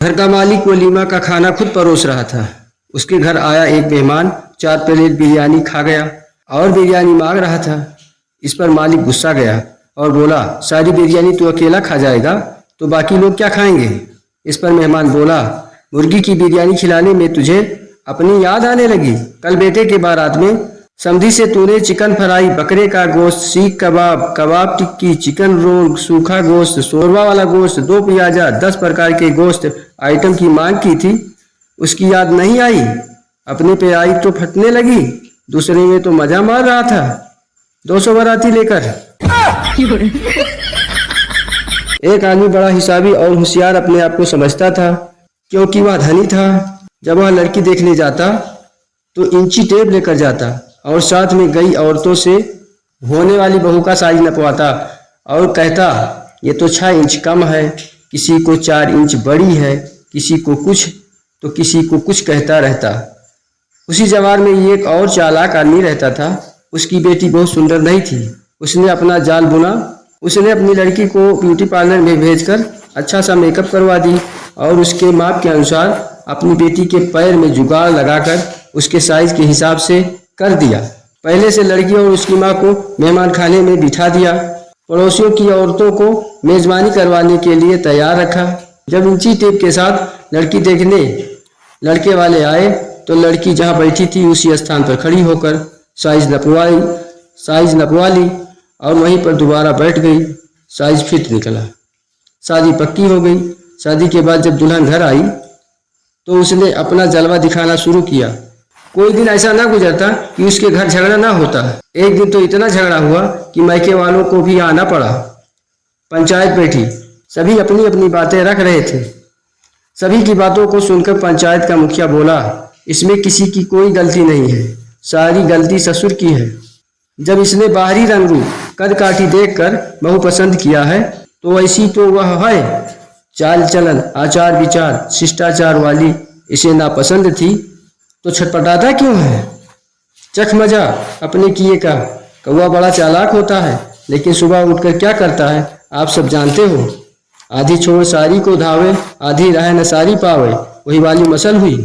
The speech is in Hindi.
घर का मालिक वलीमा का खाना खुद परोस रहा था। उसके घर आया एक मेहमान, 4 प्लेट बिरयानी खा गया और बिरयानी मांग रहा था। इस पर मालिक गुस्सा गया और बोला, सारी बिरयानी तू अकेला खा जाएगा तो बाकी लोग क्या खाएंगे। इस पर मेहमान बोला, मुर्गी की बिरयानी खिलाने में तुझे अपनी याद आने लगी। कल बेटे के बारात में समधी से तूने चिकन फ्राई, बकरे का गोश्त, सीख कबाब, कबाब टिक्की, चिकन रोल, सूखा गोश्त, शोरबा वाला गोश्त, 2 प्याजा, 10 प्रकार के गोश्त आइटम की मांग की थी। उसकी याद नहीं आई। अपने पे आई तो फटने लगी, दूसरे में तो मजा मार रहा था 200 बाराती लेकर। एक आदमी बड़ा हिसाबी और होशियार अपने आप को समझता था, क्योंकि वह धनी था। जब वह लड़की देखने जाता तो इंची टेप लेकर जाता और साथ में गई औरतों से होने वाली बहू का साइज नपवाता और कहता, ये तो 6 इंच कम है, किसी को 4 इंच बड़ी है, किसी को कुछ तो किसी को कुछ कहता रहता। उसी जवान में एक और चालाक आदमी रहता था। उसकी बेटी बहुत सुंदर नहीं थी। उसने अपना जाल बुना। उसने अपनी लड़की को ब्यूटी पार्लर में भेजकर अच्छा सा मेकअप करवा दी और उसके माप के अनुसार अपनी बेटी के पैर में जुगाड़ लगाकर उसके साइज के हिसाब से कर दिया। पहले से लड़की और उसकी माँ को मेहमान खाने में बिठा दिया। पड़ोसियों की औरतों को मेजबानी करवाने के लिए तैयार रखा। जब इंची टेप के साथ लड़की देखने लड़के वाले आए तो लड़की जहाँ बैठी थी उसी स्थान पर खड़ी होकर साइज नपवा ली और वहीं पर दोबारा बैठ गई। साइज फिट निकला। शादी पक्की हो गई। शादी के बाद जब दुल्हन घर आई तो उसने अपना जलवा दिखाना शुरू किया। कोई दिन ऐसा ना गुजरता कि उसके घर झगड़ा ना होता। एक दिन तो इतना झगड़ा हुआ कि मायके वालों को भी आना पड़ा। पंचायत बैठी। सभी अपनी अपनी बातें रख रहे थे। सभी की बातों को सुनकर पंचायत का मुखिया बोला, इसमें किसी की कोई गलती नहीं है, सारी गलती ससुर की है। जब इसने बाहरी रंग रूप कद काठी देखकर बहू पसंद किया है तो वैसी तो वह है, चाल चलन, आचार विचार, शिष्टाचार वाली इसे नापसंद थी तो छटपटाता क्यों है। चख मजा अपने किए का। कौवा बड़ा चालाक होता है लेकिन सुबह उठकर क्या करता है आप सब जानते हो। आधी छोड़ सारी को धावे, आधी राह न सारी पावे, वही वाली मसल हुई।